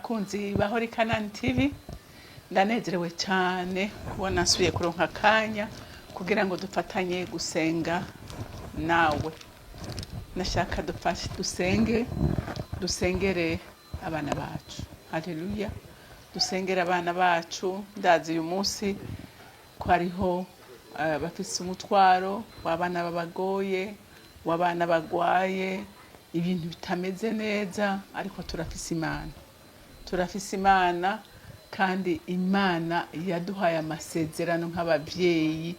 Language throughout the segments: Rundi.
bakunzi ba CANAAN TV, ndanezerewe cyane kubona nsubiye kuronka akanya kugira ngo dufatanye gusenga nawe. Nashaka dufashe dusengere abana bacu. Haleluya. Dusengere abana bacu. Ndazi uyu munsi ko hariho bafise umutwaro w'abana babagoye, w'abana bagwaye, ibintu bitameze neza, ariko turafise Imana kandi Imana yaduhaye amasezerano nk'abavyeyi.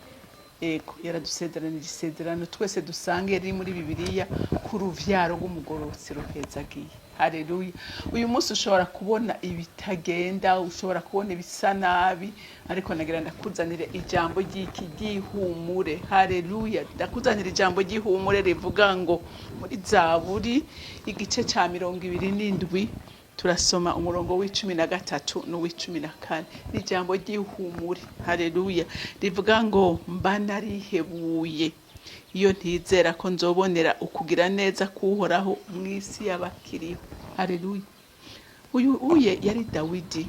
Ego yaradusezeranije isezerano twese dusange riri muri Bibiliya ku ruvyaro rw'umugororotsi ruhezagiye. Haleluya. Uyu munsi ushobora kubona ibitagenda, ushobora kubona ibisa nabi, ariko nagira ndakuzanire ijambo ry'ihumure. Haleluya. Ndakuzanire ijambo ry'ihumure rivuga ngo muri Zaburi igice ca 27 turasoma umurongo w'13 n'uw'14. Ni ijambo ry'ihumure. Haleluya. Rivuga ngo mba narihebuye iyo ntizera ko nzobonera ukugira neza kuhoraho mw'isi y'abakiriho. Haleluya. Uye yari Dawidi,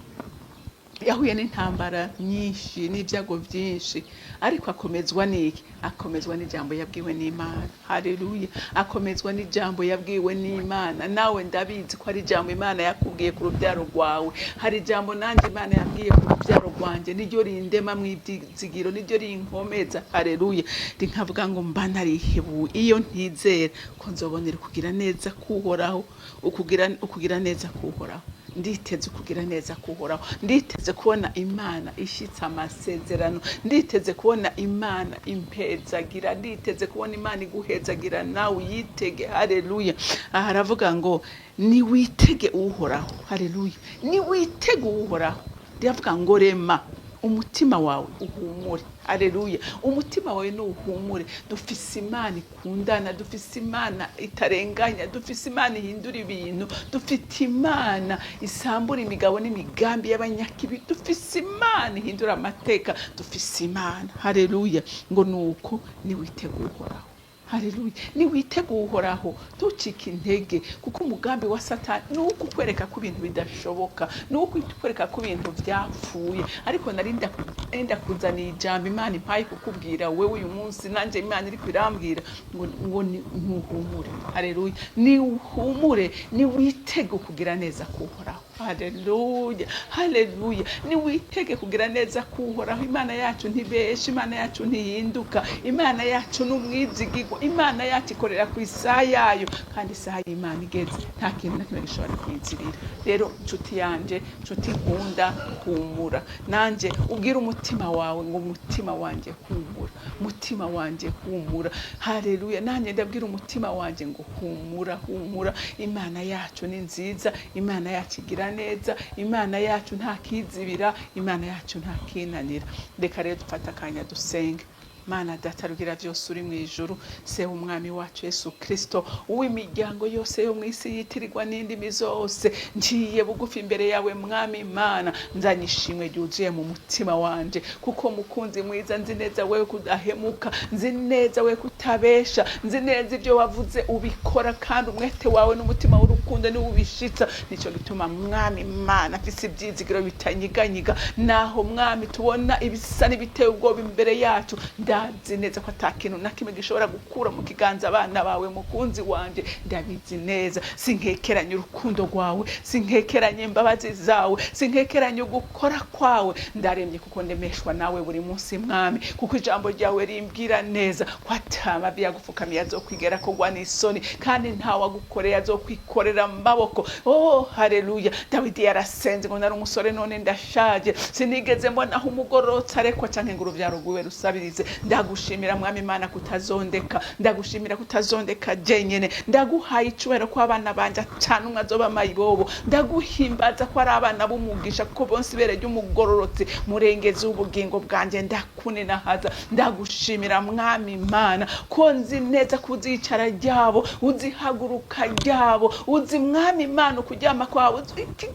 yahuye n'intambara nyinshi n'ibyago byinshi, ariko akomezwa n'iki? Akomezwa n'ijambo yabwiwe n'Imana. Haleluya. Akomezwa n'ijambo yabwiwe n'Imana. Nawe ndabizi ko ari ijambo Imana yakubwiye ku rubyaro rwawe. Hari ijambo nanje Imana yabwiye ku rubyaro rwanje, niryo rindema mw'ibyizigiro, niryo rinkomeza. Haleluya. Rinkavuga ngo mba narihebuye iyo ntizera ko nzobonera kugira neza kuhoraho, ukugira neza kuhoraho. Nditeze kugira neza kuhoraho, nditeze kubona Imana ishitsa amasezerano, nditeze kubona Imana impezagira, nditeze kubona Imana iguhezagira nawe uyitege. Haleluya. Aha aravuga ngo ni witege uhoraho. Haleluya. Ni witege uhoraho. Ndavuga ngo rema umutima wawe uhumure. Haleluya. Umutima wawe no uhumure. Dufise Imana ikundana, dufise Imana itarenganya, dufise Imana ihindura ibintu, dufite Imana isambura imigabo n'imigambi y'abanyakibi, dufise Imana ihindura amateka, dufise Imana. Haleluya. Ngo nuko ni witege uhoraho. Haleluya. Ni witege uhoraho, tucika intege, kuko umugambi wa Satani nuko kwereka ko ibintu bidashoboka, nuko kwereka ko ibintu byapfuye. Ariko narinda kuzana ijambo Imana impaye kukubwira wewe uyu munsi, nanje Imana iri kwirambwira ngo ntuhumure. Haleluya. Ni uhumure, ni witege kugira neza kuhoraho. Haleluya. Haleluya. Ni witege kugira neza kuhoraho. Imana yacu ntibesha, Imana yacu ntihinduka, Imana yacu n'umwizigirwa, Imana yacu ikorera ku isaha yayo, kandi isaha y'Imana igeze nta kintu na kimwe gishobora kwizirira. Rero nshuti yanje, nshuti nkunda, humura. Nanje ubwira umutima wawe ngo umutima wanje humura, umutima wanje humura. Haleluya. Nanje ndabwira umutima wanje ngo humura, humura. Imana yacu ni nziza, Imana yacu igira neza, Imana yacu nta kizibira, Imana yacu nta kinanira. Reka rero dufata akanya dusenge. Mana data rugira byose uri mu ijuru, se umwami wacu Yesu Kristo, uw'imiryango yose yo mw'isi yitirirwa n'indimi zose, ngiye bugufi imbere yawe mwami Imana, nzanyishimwe ryuzuye mu mutima wanje, kuko mukunzi mwiza, nzi neza wewe kudahemuka, nzi neza wewe kutabesha, nzi neza ibyo wavuze ubikora, kandi umwete wawe n'umutima w'urukundo ni ubishitsa. Nico gituma mwami Imana afise ibyizigiro bitanyiganyiga, naho mwami tubona ibisa n'ibiteye ubwoba imbere yacu, ndazi neza ko atakintu na kimwe gishobora gukura mu kiganza abana bawe mukunzi wanje. Ndabizi neza, sinkekeranye urukundo rwawe, sinkekeranye imbabazi zawe, sinkekeranye gukora kwawe. Ndaremye kuko ndemeshwa nawe buri munsi mwami, kuko ijambo ryawe rimbwira neza ko atamabi yagupfukamiye azokwigera kugwa n'isoni, kandi nta wagukoreye azokwikorera amaboko. Oh haleluya. Dawidi yarasenze ngo nari umusore none ndashaje, sinigeze mbona aho umugororotsi arekwa canke ngo uruvyaro rwiwe rusabirize. Ndagushimira mwami Imana kutazondeka, ndagushimira kutazondeka jenyene, ndaguhaye icubahiro ko abana banje cyane umwe azoba mayibobo, ndaguhimbaza ko ari abana b'umugisha, kuko bonse ibere ry'umugororotsi murengezi w'ubugingo bwanje. Ndakuninahaza, ndagushimira mwami Imana ko nzi neza kuzicara ryabo, uzihaguruka ryabo, uzi mwami Imana kuryama kwawe,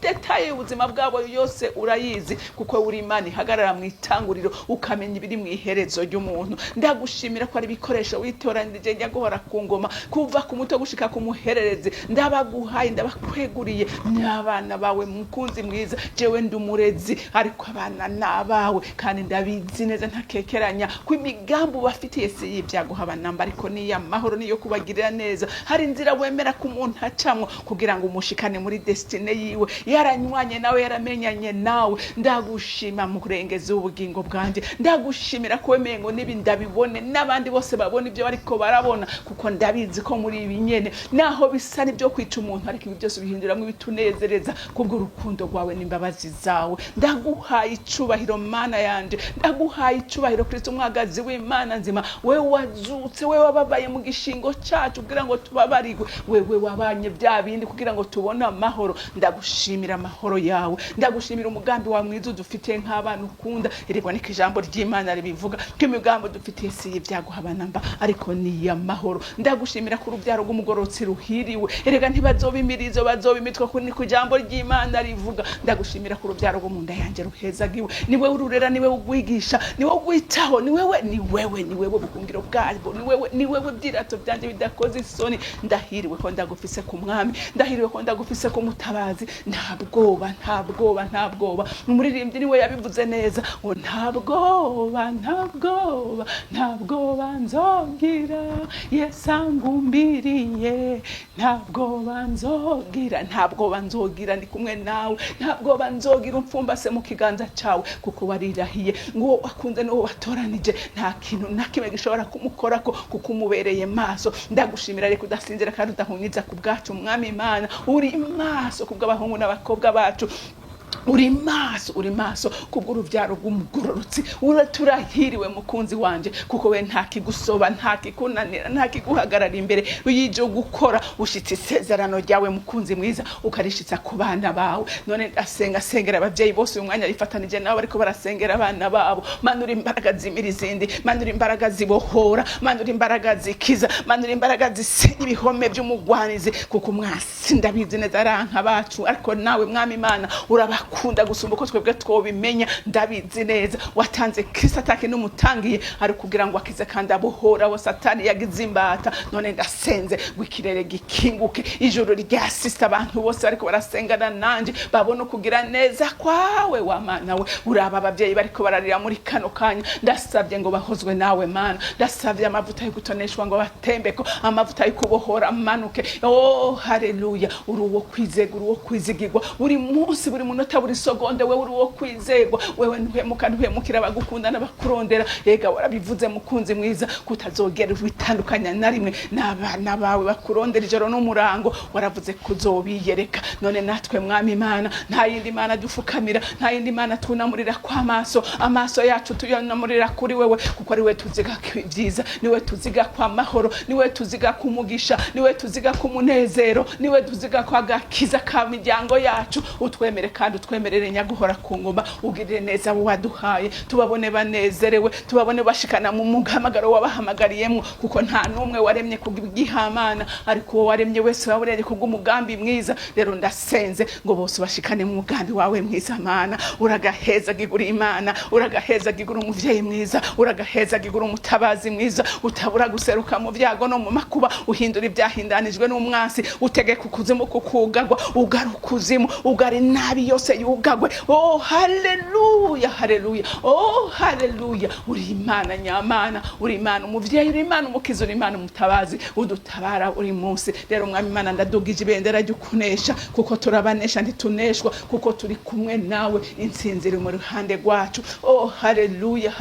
detaye ubuzima bwabo yose urayizi, kuko uri Imana ihagarara mu itanguriro ukamenya ibiri mu iherezo ry'umuntu. Ndagushimira ko ari ibikoresho witoranirije nyaguhora ku ngoma kuva ku muto gushika ku muhererezi. Ndabaguhaye ndabakweguriye n'abana bawe mukunzi mwiza, jewe ndumurezi ariko abana nabawe, kandi ndabizi neza ntakekeranya ko imigambi bafitiye si y'ibyaguhaba namba, ariko ni y'amahoro niyo kubagirira neza. Hari inzira wemera ku muntu acamwo kugira ngo umushikane muri destiny yiwe, yaranywanye nawe yaramenyanye nawe. Ndagushima mu kurengeza ubugingo bwanje, ndagushimira ko wemeye ngo nibi ndabibone n'abandi bose babona ibyo bariko barabona, kuko ndabizi ko muri ibi nyene naho bisa n'ibyo kwica umuntu, ariko ibi byose bihinduramwe bitunezereza kubwo urukundo rwawe n'imbabazi zawe. Ndaguhaye icubahiro Mana yanje, ndaguhaye icubahiro Kristo umwagazi w'Imana nzima, wewe wazutse, wewe wababaye mu gishingo cacu kugira ngo tubabarigwe, wewe wabanye bya bindi kugira ngo tubone amahoro. Ndagushimira amahoro yawe, ndagushimira umugambi wa mwiza dufite nk'abana ukunda. Irigwa niko ijambo ry'Imana ribivuga ko imigambi dufite si y'ibyaguhaba namba, ariko ni y'amahoro. Ndagushimira ko urubyaro rw'umugororotsi ruhiriwe, erega ntibazobimirizo bazobimitwa, ko niko ijambo ry'Imana rivuga. Ndagushimira ko urubyaro rwo mu nda yanje ruhezagiwe, ni wewe ururera, ni wewe ugwigisha, ni wewe ugwitaho, ni wewe bukungiro bwabo, ni wewe byirato byanje bidakoze isoni. Ndahiriwe ko ndagufise ku mwami, ndahiriwe ko ndagufise ku mutabazi. nta bwoba. Umuririmbyi niwe yabivuze neza, ngo nta bwoba nzogira, Yesu angumbiriye, nta bwoba nzogira, ndi kumwe nawe. Nta bwoba nzogira, umfumbase mu kiganza cawe, kuko warirahiye ngo wakunze no watoranije, nta kintu na kimwe gishobora kumukorako, kuko umubereye maso. Ndagushimira reko udasinzira kandi udahunyiza ku bwacu mwami Imana, uri maso kubw'abahungu n'abakobwa bacu, uri maso kubw'uruvyaro rw'umugororotsi. Turahiriwe mukunzi wanje, kuko we nta kigusoba, nta kikunanira, nta kiguhagarara imbere y'ivyo gukora. Ushitse isezerano ryawe mukunzi mwiza, ukarishitsa ku bana bawe. None sengera abavyeyi bose uyu mwanya rifatanije nabo bariko barasengera abana babo. Manura imbaraga zimira izindi, manura imbaraga zibohora, manura imbaraga zikiza, manura imbaraga zisenya ibihome vy'umugwanizi, kuko mwasi ndabizi neza aranka bacu, ariko nawe mwami Imana urabakunda gusumba uko twebwe twobimenya. Ndabizi neza watanze Kristo atake n'umutangiye, ari kugira ngo akize kandi abohora wo Satani yagize imbata. None ndasenze gwikirere gikinguke, ijuru ryasista abantu bose ariko barasengana nanje, babone kugira neza kwawe wa Mana we. Uraba abavyeyi bariko bararira muri kano kanya, ndasabye ngo bahozwe nawe Mana. Ndasabye amavuta yo gutoneshwa ngo batembeko, amavuta yo kubohora manuke. Oh haleluya, uruwo kwizegura, uruwo kwizigirwa, buri munsi, buri munota, buri segonde, wewe uruwo kwizegwa. Wewe ntuhemukira abagukunda n'abakurondera. Yega warabivuze mukunzi mwiza, kutazogera witandukanya na rimwe n'abana bawe bakurondera ijoro n'umurango. Waravuze kuzobiyereka. None natwe mwami Imana, nta yindi Mana dufukamira, nta yindi Mana tunamurira kwa amaso yacu tuyonamurira kuri wewe, kuko ari we tuziga byiza, niwe tuziga kwa mahoro, niwe tuziga ku mugisha, niwe tuziga ku munezero, niwe tuziga kwa gakiza ka miryango yacu. Utwemere kandi utwemerere nyaguhora ku ngoma, ugirire neza waduhaye, tubabone banezerewe, tubabone bashikana mu muhamagaro wabahamagariyemo, kuko nta numwe waremye kubw'ihamana, ariko waremye wese wabureye kubw'umugambi mwiza. Rero ndasenze ngo bose bashikane mu mugambi wawe mwiza Mana. Uragaheza gigura Imana, uragaheza gigura umuvyeyi mwiza, uragaheza gigura umutabazi mwiza, utabura guseruka mu vyago no mu makuba, uhindura ibyahindanijwe n'umwansi, utegeka ukuzimu kukugagwa, ugarukuzimu, ugari nabi yose yugagwe. Oh haleluya, oh haleluya. Uri Imana nyamana, uri Imana umuvyeyi, uri Imana umukiza, uri Imana umutabazi, udutabara uri munsi. Rero mwami Imana, ndadugije ibendera ry'ukunesha, kuko turabanesha ntituneshwa, kuko turi kumwe nawe, intsinzi iri mu ruhande rwacu. Oh haleluya,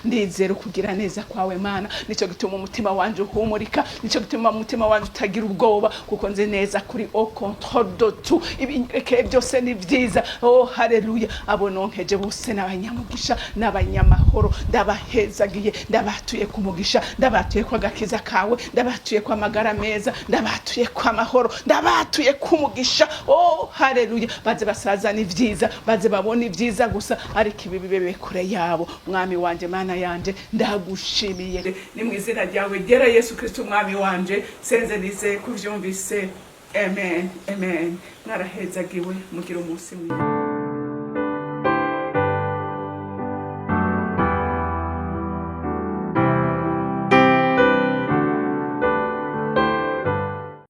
ndizera kugira neza kwawe Mana. Nico gituma umutima wanje uhumurika, nico gituma umutima wanje utagira ubwoba, kuko nzi neza kuri au contrôle de tout. Ibinyereke byose ni byiza. Oh haleluya, abo nonkeje bose n'abanyamugisha n'abanyamahoro, ndabahezagiye, ndabatuye ku mugisha, ndabatuye kwa gakiza kawe, ndabatuye kwa magara meza, ndabatuye kwa mahoro, ndabatuye ku mugisha. Oh haleluya, baze basazana ibyiza, baze babone ibyiza gusa, ariko ibi bibebe kure yabo. Mwami wanje, Mana yanje, ndagushimiye. Ni mu izina ryawe ryera Yesu Kristo mwami wanje, senze nize kuvyumvise. amen amen. Mwarahezagiwe, mugira umunsi mwiza.